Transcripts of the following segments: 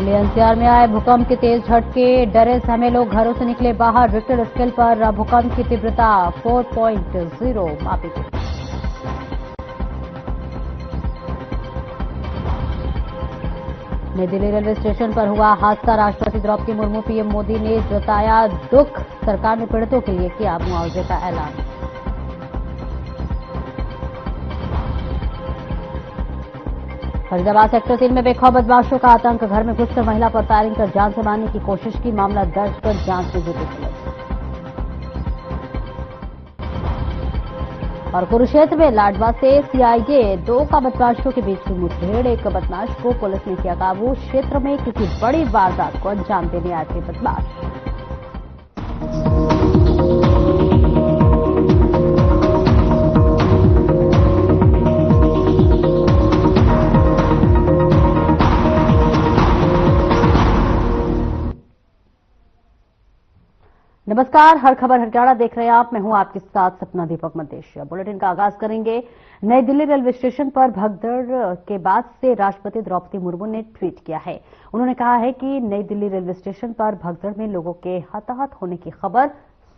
Delhi NCR में आए भूकंप के तेज झटके, डरे सहमे लोग घरों से निकले बाहर। रिक्टर स्केल पर भूकंप की तीव्रता 4.0 मापी गई। नई दिल्ली रेलवे स्टेशन पर हुआ हादसा, राष्ट्रपति द्रौपदी मुर्मू पीएम मोदी ने जताया दुख, सरकार ने पीड़ितों के लिए किया मुआवजे का ऐलान। फरीदाबाद सेक्टर 3 में बेखौफ बदमाशों का आतंक, घर में घुसकर महिला पर फायरिंग कर जान से मारने की कोशिश की, मामला दर्ज कर जांच में जुटी पुलिस। और कुरुक्षेत्र में लाडवा से सीआईए 2 का बदमाशों के बीच हुई मुठभेड़, एक बदमाश को पुलिस ने किया काबू। क्षेत्र में किसी बड़ी वारदात को अंजाम देने आए थे बदमाश। नमस्कार, हर खबर हरियाणा देख रहे हैं आप। मैं हूं आपके साथ सपना दीपक मदेशिया। बुलेटिन का आगाज करेंगे। नई दिल्ली रेलवे स्टेशन पर भगदड़ के बाद से राष्ट्रपति द्रौपदी मुर्मू ने ट्वीट किया है। उन्होंने कहा है कि नई दिल्ली रेलवे स्टेशन पर भगदड़ में लोगों के हताहत होने की खबर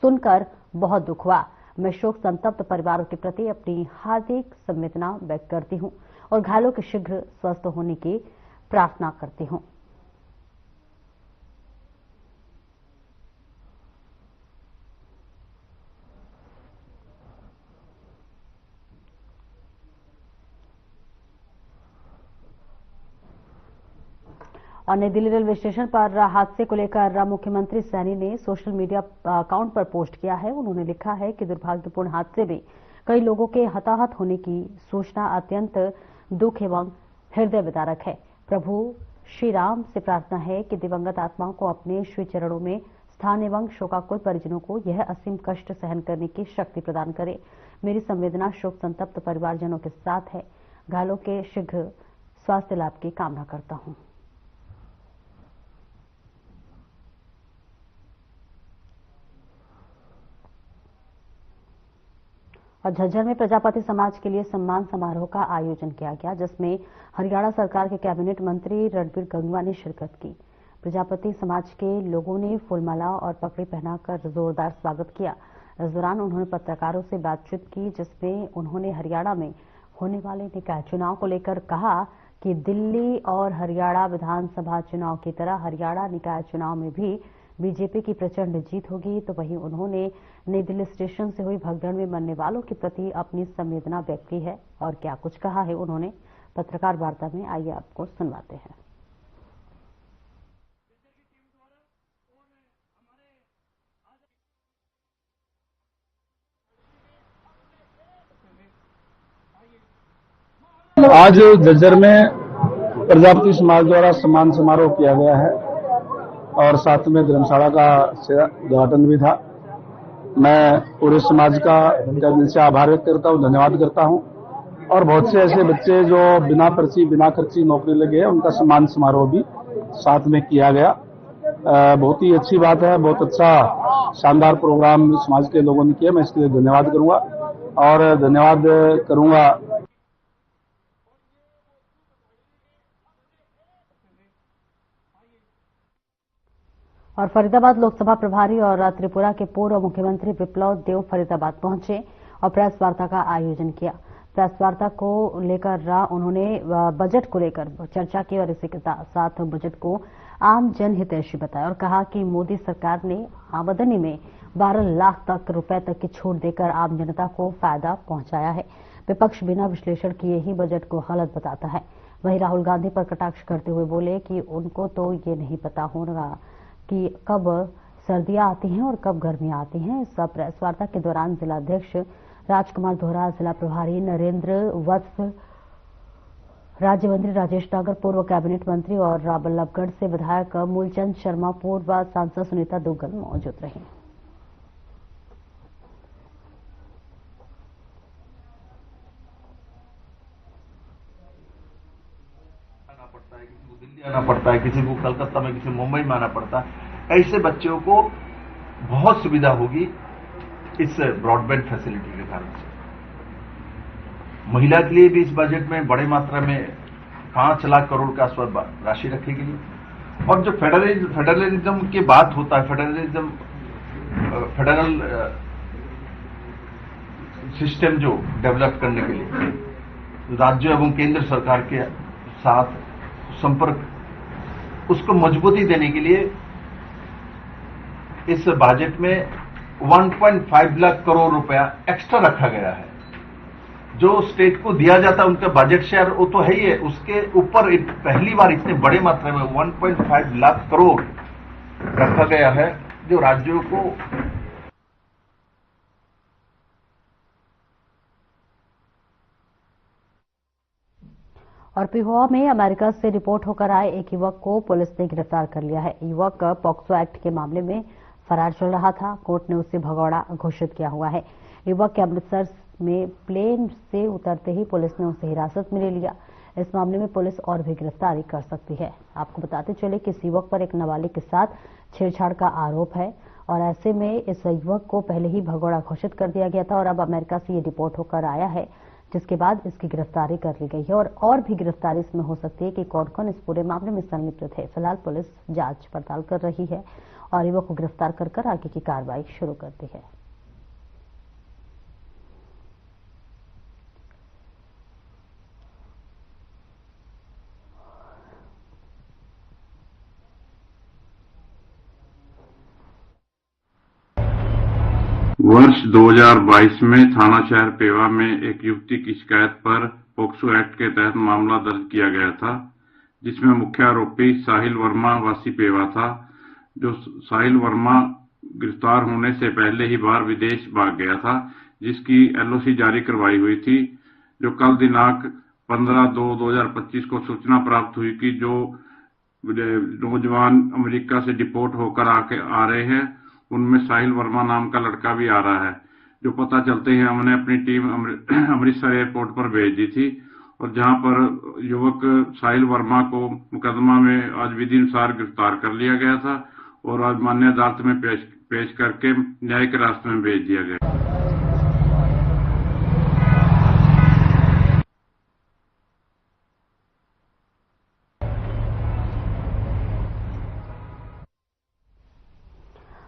सुनकर बहुत दुख हुआ। मैं शोक संतप्त परिवारों के प्रति अपनी हार्दिक संवेदना व्यक्त करती हूं और घायलों के शीघ्र स्वस्थ होने की प्रार्थना करती हूं। और नई दिल्ली रेलवे स्टेशन पर हादसे को लेकर मुख्यमंत्री सैनी ने सोशल मीडिया अकाउंट पर पोस्ट किया है। उन्होंने लिखा है कि दुर्भाग्यपूर्ण हादसे में कई लोगों के हताहत होने की सूचना अत्यंत दुख एवं हृदय विदारक है। प्रभु श्री राम से प्रार्थना है कि दिवंगत आत्माओं को अपने श्री चरणों में स्थान एवं शोकाकुल परिजनों को यह असीम कष्ट सहन करने की शक्ति प्रदान करे। मेरी संवेदना शोक संतप्त परिवारजनों के साथ है। घायलों के शीघ्र स्वास्थ्य लाभ की कामना करता हूं। और झज्जर में प्रजापति समाज के लिए सम्मान समारोह का आयोजन किया गया, जिसमें हरियाणा सरकार के कैबिनेट मंत्री रणबीर गंगवा ने शिरकत की। प्रजापति समाज के लोगों ने फूलमाला और पगड़ी पहनाकर जोरदार स्वागत किया। इस दौरान उन्होंने पत्रकारों से बातचीत की, जिसमें उन्होंने हरियाणा में होने वाले निकाय चुनाव को लेकर कहा कि दिल्ली और हरियाणा विधानसभा चुनाव की तरह हरियाणा निकाय चुनाव में भी बीजेपी की प्रचंड जीत होगी। तो वहीं उन्होंने नई दिल्ली स्टेशन से हुई भगदड़ में मरने वालों के प्रति अपनी संवेदना व्यक्त की है। और क्या कुछ कहा है उन्होंने पत्रकार वार्ता में, आइए आपको सुनवाते हैं। आज झज्जर में प्रजापति समाज द्वारा सम्मान समारोह किया गया है और साथ में धर्मशाला का उद्घाटन भी था। मैं पूरे समाज का दिल से आभार व्यक्त करता हूँ, धन्यवाद करता हूँ। और बहुत से ऐसे बच्चे जो बिना पर्ची बिना खर्ची नौकरी लगे हैं, उनका सम्मान समारोह भी साथ में किया गया। बहुत ही अच्छी बात है, बहुत अच्छा शानदार प्रोग्राम समाज के लोगों ने किया। मैं इसके लिए धन्यवाद करूंगा और धन्यवाद करूंगा। और फरीदाबाद लोकसभा प्रभारी और त्रिपुरा के पूर्व मुख्यमंत्री विप्लव देव फरीदाबाद पहुंचे और प्रेस वार्ता का आयोजन किया। प्रेस वार्ता को लेकर उन्होंने बजट को लेकर चर्चा की और इसी के साथ बजट को आम जनहितैषी बताया और कहा कि मोदी सरकार ने आमदनी में 12 लाख तक रुपए तक की छूट देकर आम जनता को फायदा पहुंचाया है। विपक्ष बिना विश्लेषण किए ही बजट को गलत बताता है। वहीं राहुल गांधी पर कटाक्ष करते हुए बोले कि उनको तो ये नहीं पता होगा कि कब सर्दियां आती हैं और कब गर्मियां आती हैं। इस प्रेस वार्ता के दौरान जिलाध्यक्ष राजकुमार दोहरा, जिला प्रभारी नरेंद्र वत्स, राज्य मंत्री राजेश नागर, पूर्व कैबिनेट मंत्री और बल्लभगढ़ से विधायक मूलचंद शर्मा, पूर्व सांसद सुनीता दुग्गल मौजूद रही। किसी को दिल्ली आना पड़ता है, किसी को कलकत्ता में, किसी मुंबई में आना पड़ता है। ऐसे बच्चों को बहुत सुविधा होगी इस ब्रॉडबैंड फैसिलिटी के कारण से। महिला के लिए भी इस बजट में बड़े मात्रा में 5 लाख करोड़ का राशि रखी गई। और जो फेडरलिज्म की बात होता है, फेडरल सिस्टम जो डेवलप करने के लिए राज्य एवं केंद्र सरकार के साथ संपर्क, उसको मजबूती देने के लिए इस बजट में 1.5 लाख करोड़ रुपया एक्स्ट्रा रखा गया है। जो स्टेट को दिया जाता है उनका बजट शेयर वो तो है ही है, उसके ऊपर पहली बार इतने बड़े मात्रा में 1.5 लाख करोड़ रखा गया है, जो राज्यों को और पिहोवा में अमेरिका से रिपोर्ट होकर आए एक युवक को पुलिस ने गिरफ्तार कर लिया है। युवक पॉक्सो एक्ट के मामले में फरार चल रहा था। कोर्ट ने उसे भगौड़ा घोषित किया हुआ है। युवक के अमृतसर में प्लेन से उतरते ही पुलिस ने उसे हिरासत में ले लिया। इस मामले में पुलिस और भी गिरफ्तारी कर सकती है। आपको बताते चले कि इस युवक पर एक नाबालिग के साथ छेड़छाड़ का आरोप है और ऐसे में इस युवक को पहले ही भगौड़ा घोषित कर दिया गया था और अब अमेरिका से ये रिपोर्ट होकर आया है, जिसके बाद इसकी गिरफ्तारी कर ली गई है और भी गिरफ्तारी इसमें हो सकती है कि कौन कौन इस पूरे मामले में संलिप्त थे। फिलहाल पुलिस जांच पड़ताल कर रही है और युवक को गिरफ्तार कर आगे की कार्रवाई शुरू कर दी है। वर्ष 2022 में थाना शहर पेवा में एक युवती की शिकायत पर पोक्सो एक्ट के तहत मामला दर्ज किया गया था, जिसमें मुख्य आरोपी साहिल वर्मा वासी पेवा था। जो साहिल वर्मा गिरफ्तार होने से पहले ही बाहर विदेश भाग गया था, जिसकी एलओसी जारी करवाई हुई थी। जो कल दिनांक 15/2/2025 को सूचना प्राप्त हुई कि जो नौजवान अमेरिका से डिपोर्ट होकर आ रहे हैं, उनमें साहिल वर्मा नाम का लड़का भी आ रहा है। जो पता चलते ही हमने अपनी टीम अमृतसर एयरपोर्ट पर भेज दी थी और जहां पर युवक साहिल वर्मा को मुकदमा में आज विधि अनुसार गिरफ्तार कर लिया गया था और आज मान्य अदालत में पेश करके न्यायिक रास्ते में भेज दिया गया।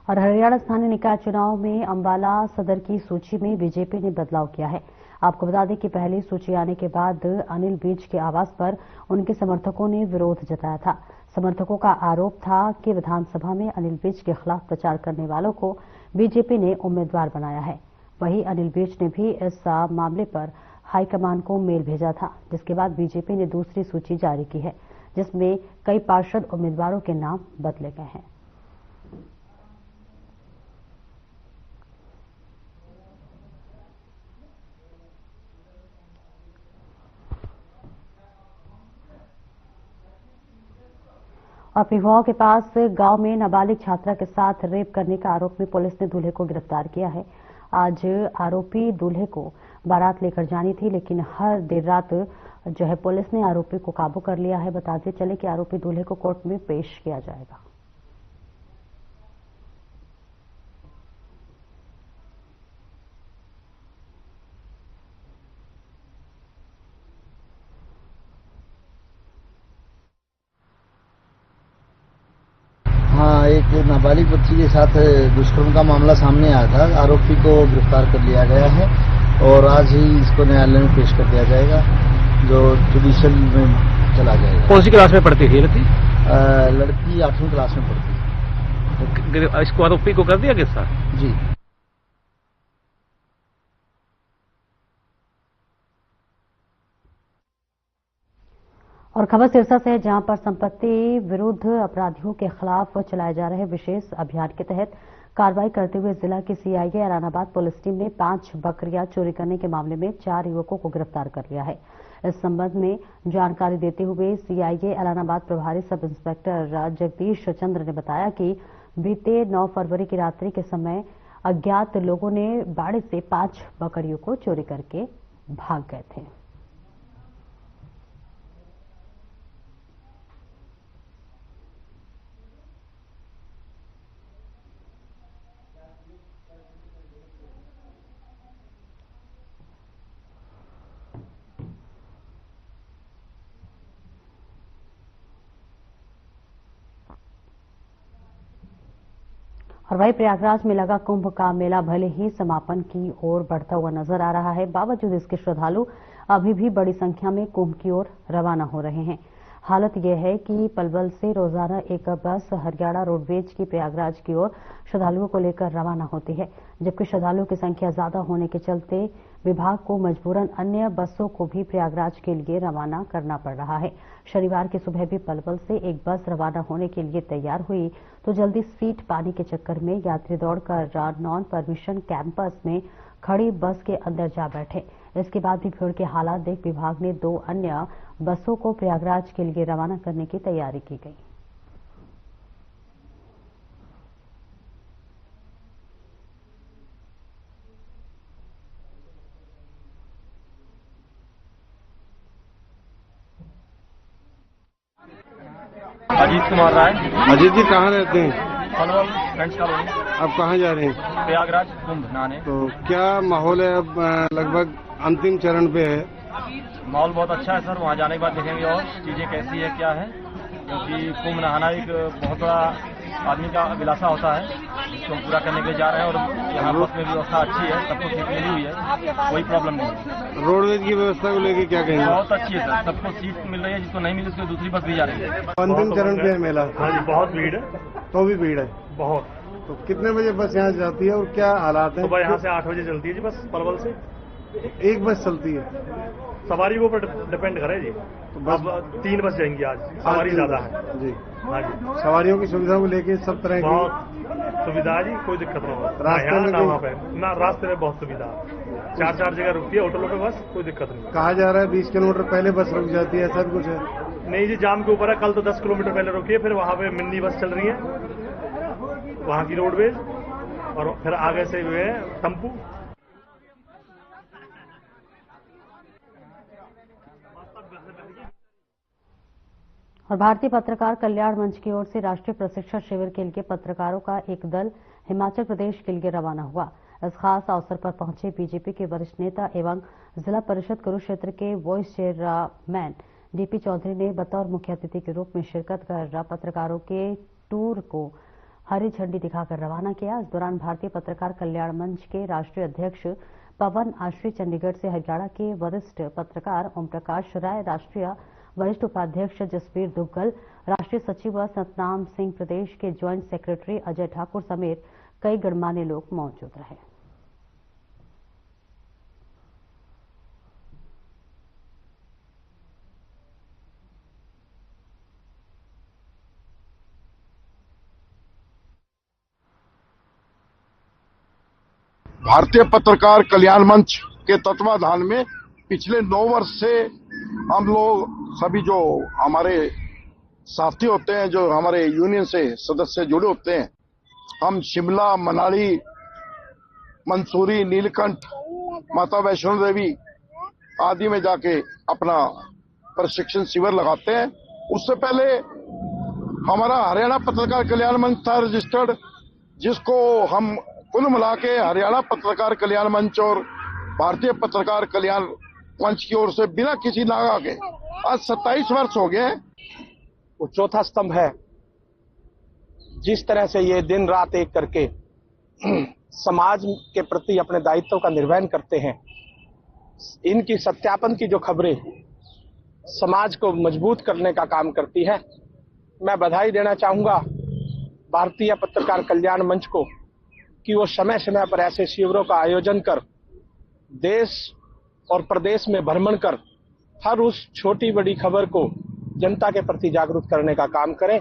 और हरियाणा स्थानीय निकाय चुनाव में अंबाला सदर की सूची में बीजेपी ने बदलाव किया है। आपको बता दें कि पहली सूची आने के बाद अनिल विज के आवास पर उनके समर्थकों ने विरोध जताया था। समर्थकों का आरोप था कि विधानसभा में अनिल विज के खिलाफ प्रचार करने वालों को बीजेपी ने उम्मीदवार बनाया है। वहीं अनिल विज ने भी इस मामले पर हाईकमान को मेल भेजा था, जिसके बाद बीजेपी ने दूसरी सूची जारी की है, जिसमें कई पार्षद उम्मीदवारों के नाम बदले गए हैं। और पिहोवा के पास गांव में नाबालिग छात्रा के साथ रेप करने का आरोप में पुलिस ने दूल्हे को गिरफ्तार किया है। आज आरोपी दूल्हे को बारात लेकर जानी थी, लेकिन हर देर रात जो है पुलिस ने आरोपी को काबू कर लिया है। बताते चले कि आरोपी दूल्हे को कोर्ट में पेश किया जाएगा। एक नाबालिग बच्ची के साथ दुष्कर्म का मामला सामने आया था। आरोपी को गिरफ्तार कर लिया गया है और आज ही इसको न्यायालय में पेश कर दिया जाएगा, जो जुडिशियल में चला जाएगा। कौन सी क्लास में पढ़ती थी लड़की? लड़की 8वीं क्लास में पढ़ती है। इसको आरोपी को कर दिया गिरफ्तार? जी। और खबर सिरसा से है, जहां पर संपत्ति विरुद्ध अपराधियों के खिलाफ चलाए जा रहे विशेष अभियान के तहत कार्रवाई करते हुए जिला की सीआईए एलानाबाद पुलिस टीम ने 5 बकरियां चोरी करने के मामले में 4 युवकों को गिरफ्तार कर लिया है। इस संबंध में जानकारी देते हुए सीआईए एलानाबाद प्रभारी सब इंस्पेक्टर जगदीश चंद्र ने बताया कि बीते 9 फरवरी की रात्रि के समय अज्ञात लोगों ने बाड़े से 5 बकरियों को चोरी करके भाग गए थे। और वहीं प्रयागराज में लगा कुंभ का मेला भले ही समापन की ओर बढ़ता हुआ नजर आ रहा है, बावजूद इसके श्रद्धालु अभी भी बड़ी संख्या में कुंभ की ओर रवाना हो रहे हैं। हालत यह है कि पलवल से रोजाना एक बस हरियाणा रोडवेज की प्रयागराज की ओर श्रद्धालुओं को लेकर रवाना होती है, जबकि श्रद्धालुओं की संख्या ज्यादा होने के चलते विभाग को मजबूरन अन्य बसों को भी प्रयागराज के लिए रवाना करना पड़ रहा है। शनिवार की सुबह भी पलवल से एक बस रवाना होने के लिए तैयार हुई तो जल्दी सीट पाने के चक्कर में यात्री दौड़कर नॉन परमिशन कैंपस में खड़ी बस के अंदर जा बैठे। इसके बाद भी भीड़ के हालात देख विभाग ने 2 अन्य बसों को प्रयागराज के लिए रवाना करने की तैयारी की गई। अजीत कुमार राय। अजीत जी कहाँ रहते हैं? Palwal friends colony. अब कहाँ जा रहे हैं? प्रयागराज कुंभ नहाने। तो क्या माहौल है? अब लगभग अंतिम चरण पे है। माहौल बहुत अच्छा है सर, वहाँ जाने के बाद देखेंगे और चीजें कैसी है क्या है, क्योंकि कुंभ नहाना एक बहुत बड़ा आदमी का अभिलाषा होता है, इसको पूरा करने के लिए जा रहे हैं। और यहाँ बस में व्यवस्था अच्छी है, सबको सीट मिली हुई है, कोई प्रॉब्लम नहीं है। रोडवेज की व्यवस्था को लेकर क्या कहेंगे? बहुत अच्छी है सर, सबको सीट मिल रही है, जिसको नहीं मिली उसको दूसरी बस भी जा रही है। अंतिम चरण पे है मेला। हाँ जी, बहुत भीड़ है। तो भी भीड़ है बहुत। तो कितने बजे बस यहाँ जाती है और क्या हालात है? सुबह यहाँ से 8 बजे चलती है जी बस पलवल से। एक बस चलती है, सवारी के ऊपर डिपेंड करे जी। तो बस अब 3 बस जाएंगी आज, सवारी ज्यादा है जी। हाँ जी, सवारियों की सुविधा को लेके सब तरह की बहुत सुविधा है जी, कोई दिक्कत नहीं है। रास्ते में ना वहाँ पे ना, रास्ते में बहुत सुविधा है। 4 जगह रुकती है ऑटो पे बस, कोई दिक्कत नहीं। कहा जा रहा है 20 किलोमीटर पहले बस रुक जाती है, ऐसा कुछ है? नहीं जी, जाम के ऊपर है। कल तो 10 किलोमीटर पहले रुकी है, फिर वहाँ पे मिनी बस चल रही है वहाँ की रोडवेज, और फिर आगे से हुए टेम्पू। और भारतीय पत्रकार कल्याण मंच की ओर से राष्ट्रीय प्रशिक्षण शिविर के लिए पत्रकारों का एक दल हिमाचल प्रदेश के लिए रवाना हुआ। इस खास अवसर पर पहुंचे बीजेपी के वरिष्ठ नेता एवं जिला परिषद कुरुक्षेत्र के वाइस चेयरमैन डीपी चौधरी ने बतौर मुख्य अतिथि के रूप में शिरकत कर पत्रकारों के टूर को हरी झंडी दिखाकर रवाना किया। इस दौरान भारतीय पत्रकार कल्याण मंच के राष्ट्रीय अध्यक्ष पवन आश्री, चंडीगढ़ से हरियाणा के वरिष्ठ पत्रकार ओम प्रकाश राय, राष्ट्रीय वरिष्ठ उपाध्यक्ष जसवीर दुग्गल, राष्ट्रीय सचिव सतनाम सिंह, प्रदेश के ज्वाइंट सेक्रेटरी अजय ठाकुर समेत कई गणमान्य लोग मौजूद रहे। भारतीय पत्रकार कल्याण मंच के तत्वाधान में पिछले 9 वर्ष से हम लोग सभी जो हमारे साथी होते हैं, जो हमारे यूनियन से सदस्य जुड़े होते हैं, हम शिमला, मनाली, मंसूरी, नीलकंठ, माता वैष्णो देवी आदि में जाके अपना प्रशिक्षण शिविर लगाते हैं। उससे पहले हमारा हरियाणा पत्रकार कल्याण मंच था रजिस्टर्ड, जिसको हम कुल मिला के हरियाणा पत्रकार कल्याण मंच और भारतीय पत्रकार कल्याण मंच की ओर से बिना किसी नागा के आज 27 वर्ष हो गए। वो चौथा स्तंभ है। जिस तरह से ये दिन रात एक करके समाज के प्रति अपने दायित्व का निर्वहन करते हैं, इनकी सत्यापन की जो खबरें समाज को मजबूत करने का काम करती है। मैं बधाई देना चाहूंगा भारतीय पत्रकार कल्याण मंच को कि वो समय समय पर ऐसे शिविरों का आयोजन कर देश और प्रदेश में भ्रमण कर हर उस छोटी बड़ी खबर को जनता के प्रति जागरूक करने का काम करें।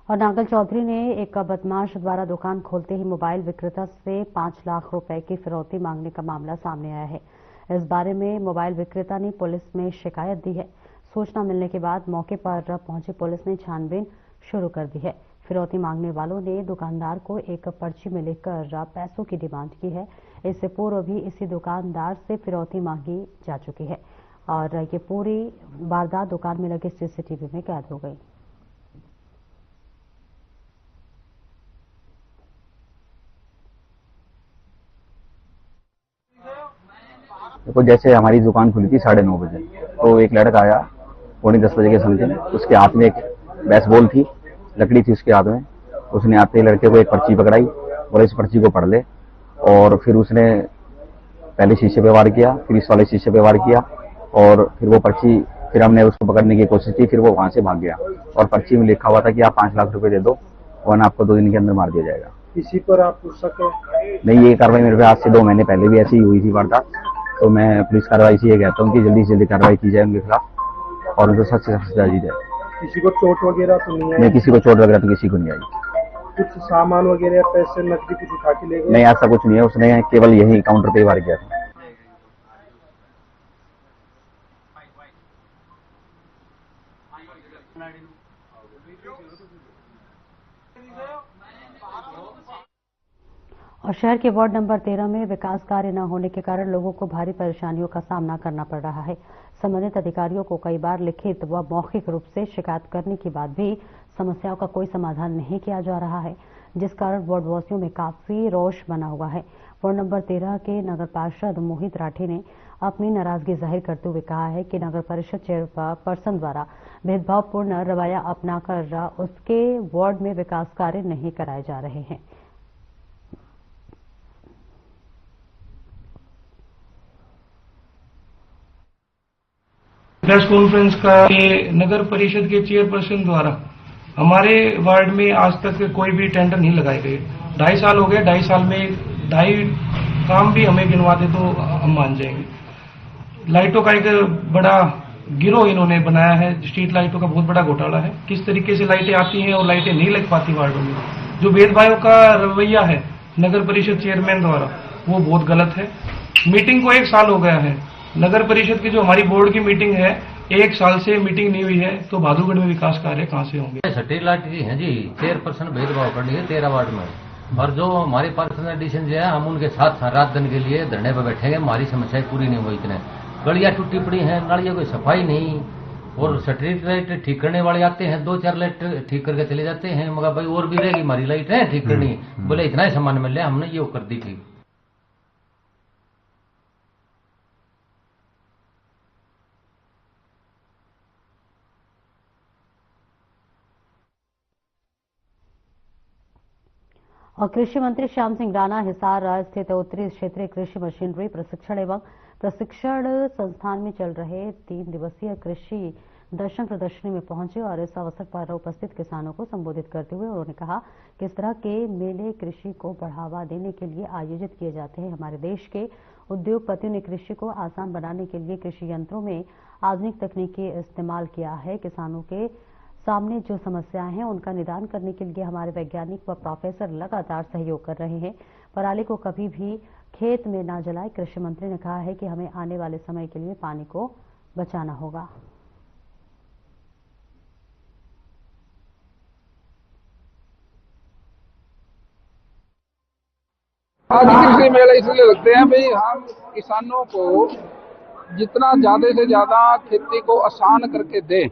और नांगल चौधरी ने एक बदमाश द्वारा दुकान खोलते ही मोबाइल विक्रेता से 5 लाख रुपए की फिरौती मांगने का मामला सामने आया है। इस बारे में मोबाइल विक्रेता ने पुलिस में शिकायत दी है। सूचना मिलने के बाद मौके पर पहुंची पुलिस ने छानबीन शुरू कर दी है। फिरौती मांगने वालों ने दुकानदार को एक पर्ची में लिखकर पैसों की डिमांड की है। इससे पूर्व भी इसी दुकानदार से फिरौती मांगी जा चुकी है और ये पूरी वारदात दुकान में लगे सीसीटीवी में कैद हो गई। देखो, जैसे हमारी दुकान खुली थी 9:30 बजे, तो एक लड़का आया 9:45 के समथिंग, उसके हाथ में एक बेसबॉल थी, लकड़ी थी उसके हाथ में। उसने आते ही लड़के को एक पर्ची पकड़ाई, बोले इस पर्ची को पढ़ ले। और फिर उसने पहले शीशे पे वार किया, फिर इस वाले शीशे पे वार किया, और फिर वो पर्ची, फिर हमने उसको पकड़ने की कोशिश की, फिर वो वहां से भाग गया। और पर्ची में लिखा हुआ था कि आप 5 लाख रुपए दे दो वरना आपको 2 दिन के अंदर मार दिया जाएगा। इसी पर आप पूछ सके? नहीं, ये कार्रवाई मेरे पे आज से 2 महीने पहले भी ऐसी ही हुई थी वारदात। तो मैं पुलिस कार्रवाई से ये कहता हूँ कि जल्दी से जल्दी कार्रवाई की जाए उनके खिलाफ और उनको सख्त से सख्त सजा दी जाए। किसी को चोट वगैरह तो नहीं आई? नहीं, किसी को चोट वगैरह तो किसी को नहीं आई। कुछ सामान वगैरह, पैसे, नकदी कुछ उठा के ले गए? नहीं, ऐसा कुछ नहीं है, उसने केवल यही काउंटर पे वार किया था। और शहर के वार्ड नंबर 13 में विकास कार्य न होने के कारण लोगों को भारी परेशानियों का सामना करना पड़ रहा है। संबंधित अधिकारियों को कई बार लिखित व मौखिक रूप से शिकायत करने के बाद भी समस्याओं का कोई समाधान नहीं किया जा रहा है, जिस कारण वार्डवासियों में काफी रोष बना हुआ है। वार्ड नंबर 13 के नगर पार्षद मोहित राठी ने अपनी नाराजगी जाहिर करते हुए कहा है कि नगर परिषद चेयरपर्सन द्वारा भेदभावपूर्ण रवैया अपनाकर उसके वार्ड में विकास कार्य नहीं कराए जा रहे हैं। प्रेस कॉन्फ्रेंस का नगर परिषद के चेयरपर्सन द्वारा हमारे वार्ड में आज तक कोई भी टेंडर नहीं लगाए गए। 2.5 साल हो गए, 2.5 साल में 2.5 काम भी हमें गिनवा दे तो हम मान जाएंगे। लाइटों का एक बड़ा गिरोह इन्होंने बनाया है, स्ट्रीट लाइटों का बहुत बड़ा घोटाला है। किस तरीके से लाइटें आती हैं और लाइटें नहीं लग पाती वार्डों में। जो भेदभाव का रवैया है नगर परिषद चेयरमैन द्वारा, वो बहुत गलत है। मीटिंग को 1 साल हो गया है, नगर परिषद की जो हमारी बोर्ड की मीटिंग है 1 साल से मीटिंग नहीं हुई है, तो भादुगढ़ में विकास कार्य कहां से होंगे? सटी लाठी है जी, चेयरपर्सन भेदभाव करनी है 13 वार्ड में। और जो हमारे पर्सनल एडिशन जो है, हम उनके साथ रात दिन के लिए धरने पर बैठेंगे। हमारी समस्याएं पूरी नहीं हुई। इतने गलियां टूटी पड़ी हैं, नालियों की सफाई नहीं, और स्ट्रीट लाइट ठीक करने वाले आते हैं, 2-4 लाइट ठीक करके चले जाते हैं। मगर भाई और भी रहेगी हमारी लाइट है ठीक करनी, बोले इतना ही सामान मिल रहा, हमने ये कर दी थी। और कृषि मंत्री श्याम सिंह राणा हिसार स्थित उत्तरी क्षेत्रीय कृषि मशीनरी प्रशिक्षण एवं प्रशिक्षण संस्थान में चल रहे 3 दिवसीय कृषि दर्शन प्रदर्शनी में पहुंचे और इस अवसर पर उपस्थित किसानों को संबोधित करते हुए उन्होंने कहा कि इस तरह के मेले कृषि को बढ़ावा देने के लिए आयोजित किए जाते हैं। हमारे देश के उद्योगपतियों ने कृषि को आसान बनाने के लिए कृषि यंत्रों में आधुनिक तकनीकी इस्तेमाल किया है। किसानों के सामने जो समस्याएं हैं उनका निदान करने के लिए हमारे वैज्ञानिक व प्रोफेसर लगातार सहयोग कर रहे हैं। पराली को कभी भी खेत में ना जलाएं। कृषि मंत्री ने कहा है कि हमें आने वाले समय के लिए पानी को बचाना होगा। आज कृषि मेले इसलिए लगते हैं भाई, हम किसानों को जितना ज्यादा से ज्यादा खेती को आसान करके दें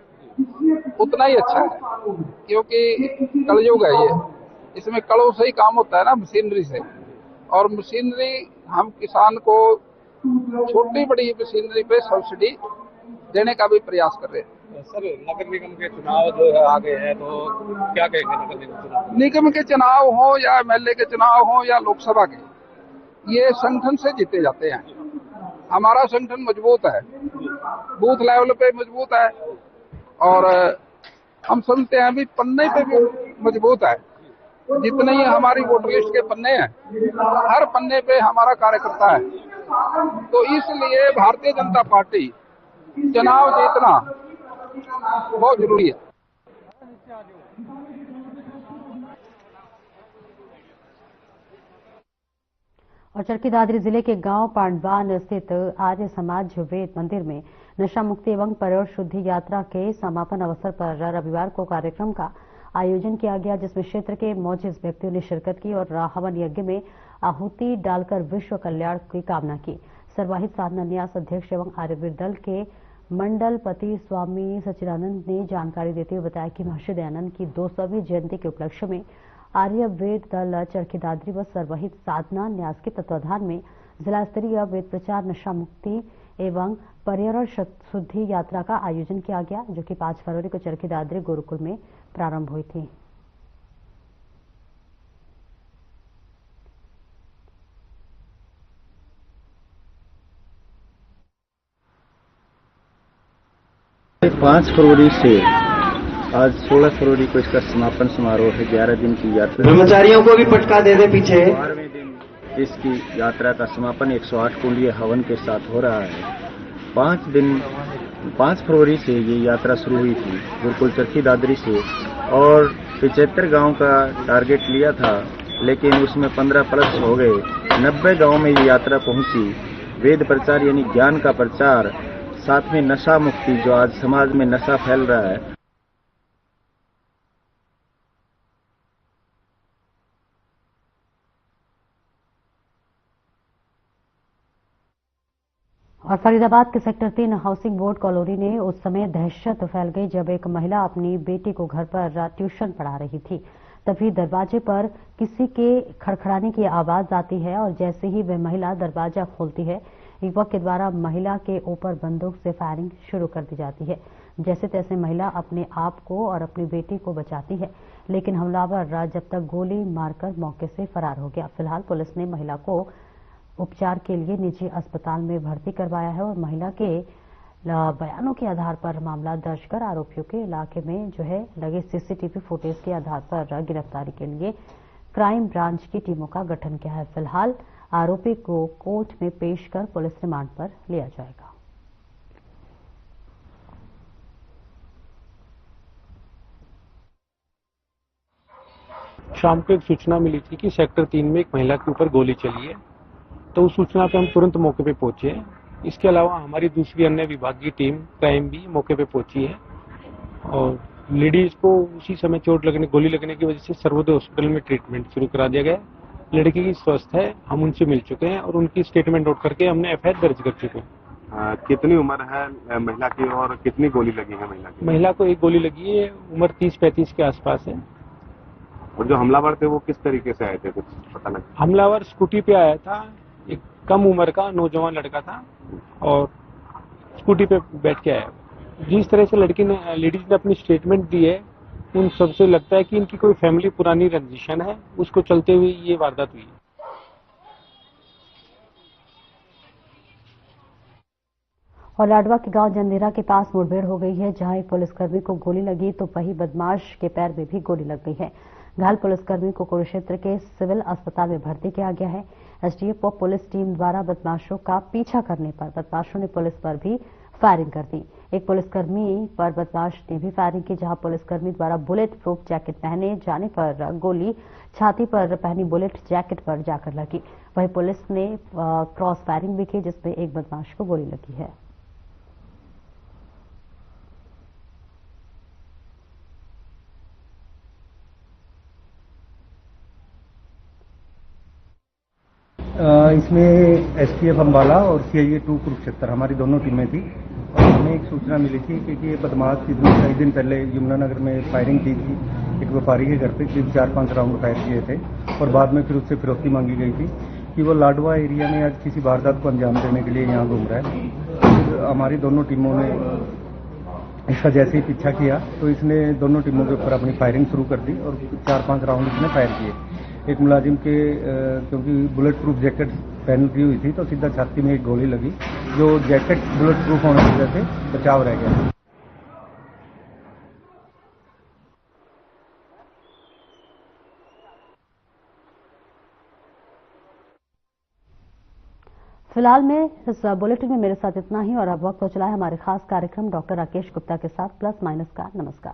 उतना ही अच्छा है, क्योंकि कलयुग है ये, इसमें कड़ों से ही काम होता है ना, मशीनरी से। और मशीनरी हम किसान को छोटी बड़ी मशीनरी पे सब्सिडी देने का भी प्रयास कर रहे हैं। सर, नगर निगम के चुनाव जो है आ गए हैं, तो क्या कहेंगे नगर निगम चुनाव? निगम के चुनाव हो या एमएलए के चुनाव हो या लोकसभा के, ये संगठन से जीते जाते हैं। हमारा संगठन मजबूत है, बूथ लेवल पे मजबूत है, और हम समझते हैं भी पन्ने पे भी मजबूत है। जितने ही हमारी वोटर लिस्ट के पन्ने हैं, हर पन्ने पे हमारा कार्यकर्ता है। तो इसलिए भारतीय जनता पार्टी चुनाव जीतना बहुत जरूरी है। और चरखी दादरी जिले के गांव पांडवान स्थित आर्य समाज वेद मंदिर में नशा मुक्ति एवं पर्यावरण शुद्धि यात्रा के समापन अवसर पर रविवार को कार्यक्रम का आयोजन किया गया, जिसमें क्षेत्र के मौजूद व्यक्तियों ने शिरकत की और हवन यज्ञ में आहुति डालकर विश्व कल्याण की कामना की। सर्वाहित साधना न्यास अध्यक्ष एवं आर्यवीर दल के मंडलपति स्वामी सच्चिदानंद ने जानकारी देते हुए बताया कि महर्षि दयानंद की 200वीं जयंती के उपलक्ष्य में आर्यवेद दल चरखी दादरी व सर्वहित साधना न्यास के तत्वाधान में जिला स्तरीय वेद प्रचार नशा मुक्ति एवं पर्यावरण शुद्धि यात्रा का आयोजन किया गया, जो कि 5 फरवरी को चरखी दादरी गुरुकुल में प्रारंभ हुई थी। पाँच फरवरी से आज 16 फरवरी को इसका समापन समारोह है। 11 दिन की यात्रा, ब्रह्मचारियों को भी पटका दे दे पीछे। 12वें दिन इसकी यात्रा का समापन 108 कुंडीय हवन के साथ हो रहा है। 5 फरवरी से ये यात्रा शुरू हुई थी गुरुकुल चरखी दादरी से, और 75 गांव का टारगेट लिया था, लेकिन उसमें 15 प्लस हो गए। 90 गांव में ये यात्रा पहुंची। वेद प्रचार यानी ज्ञान का प्रचार, साथ में नशा मुक्ति, जो आज समाज में नशा फैल रहा है। और फरीदाबाद के सेक्टर 3 हाउसिंग बोर्ड कॉलोनी ने उस समय दहशत फैल गई जब एक महिला अपनी बेटी को घर पर ट्यूशन पढ़ा रही थी। तभी दरवाजे पर किसी के खड़खड़ाने की आवाज आती है और जैसे ही वह महिला दरवाजा खोलती है, युवक के द्वारा महिला के ऊपर बंदूक से फायरिंग शुरू कर दी जाती है। जैसे तैसे महिला अपने आप को और अपनी बेटी को बचाती है, लेकिन हमलावर जब तक गोली मारकर मौके से फरार हो गया। फिलहाल पुलिस ने महिला को उपचार के लिए निजी अस्पताल में भर्ती करवाया है और महिला के बयानों के आधार पर मामला दर्ज कर आरोपियों के इलाके में लगे सीसीटीवी फुटेज के आधार पर गिरफ्तारी के लिए क्राइम ब्रांच की टीमों का गठन किया है। फिलहाल आरोपी को कोर्ट में पेश कर पुलिस रिमांड पर लिया जाएगा। शाम को एक सूचना मिली थी कि सेक्टर 3 में एक महिला के ऊपर गोली चली है, तो उस सूचना पे हम तुरंत मौके पे पहुंचे। इसके अलावा हमारी दूसरी अन्य विभाग की टीम क्राइम भी मौके पे पहुंची है और लेडीज को उसी समय गोली लगने की वजह से सर्वोदय हॉस्पिटल में ट्रीटमेंट शुरू करा दिया गया। लड़की की स्वस्थ है, हम उनसे मिल चुके हैं और उनकी स्टेटमेंट नोट करके हमने एफआईआर दर्ज कर चुके हैं। कितनी उम्र है महिला की और कितनी गोली लगी है महिला की? महिला को एक गोली लगी है, उम्र 30-35 के आसपास है। और जो हमलावर थे वो किस तरीके से आए थे, कुछ पता लगा? हमलावर स्कूटी पे आया था, एक कम उम्र का नौजवान लड़का था और स्कूटी पे बैठ के आया। जिस तरह से लेडीज ने अपनी स्टेटमेंट दी है, उन सबसे लगता है कि इनकी कोई फैमिली पुरानी रंजिशन है, उसको चलते हुए ये वारदात हुई है। और लाडवा के गांव जंदेरा के पास मुठभेड़ हो गई है, जहां एक पुलिसकर्मी को गोली लगी तो वही बदमाश के पैर में भी गोली लग गई है। घायल पुलिसकर्मी को कुरुक्षेत्र के सिविल अस्पताल में भर्ती किया गया है। एसडीएफ व पुलिस टीम द्वारा बदमाशों का पीछा करने पर बदमाशों ने पुलिस पर भी फायरिंग कर दी। एक पुलिसकर्मी पर बदमाश ने भी फायरिंग की, जहां पुलिसकर्मी द्वारा बुलेट प्रूफ जैकेट पहने जाने पर गोली छाती पर पहनी बुलेट जैकेट पर जाकर लगी। वहीं पुलिस ने क्रॉस फायरिंग भी की, जिसमें एक बदमाश को गोली लगी है। इसमें एसटीएफ अम्बाला और सीआईए 2 कुरुक्षेत्र हमारी दोनों टीमें थी और हमें एक सूचना मिली थी कि ये बदमाश कई दिन पहले यमुनानगर में फायरिंग की थी। एक व्यापारी के घर पे करीब 4-5 राउंड फायर किए थे और बाद में फिर उससे फिरौती मांगी गई थी कि वो लाडवा एरिया में आज किसी वारदात को अंजाम देने के लिए यहाँ घूम रहा है। फिर हमारी दोनों टीमों ने इसका जैसे ही पीछा किया तो इसने दोनों टीमों के ऊपर अपनी फायरिंग शुरू कर दी और 4-5 राउंड इसने फायर किए। एक मुलाजिम के क्योंकि बुलेट प्रूफ जैकेट पहनी हुई थी तो सीधा छाती में एक गोली लगी, जो जैकेट बुलेट प्रूफ होने की वजह से बचाव रह गया। फिलहाल में इस बुलेटिन में मेरे साथ इतना ही और अब वक्त हो चला है हमारे खास कार्यक्रम डॉक्टर राकेश गुप्ता के साथ प्लस माइनस का। नमस्कार।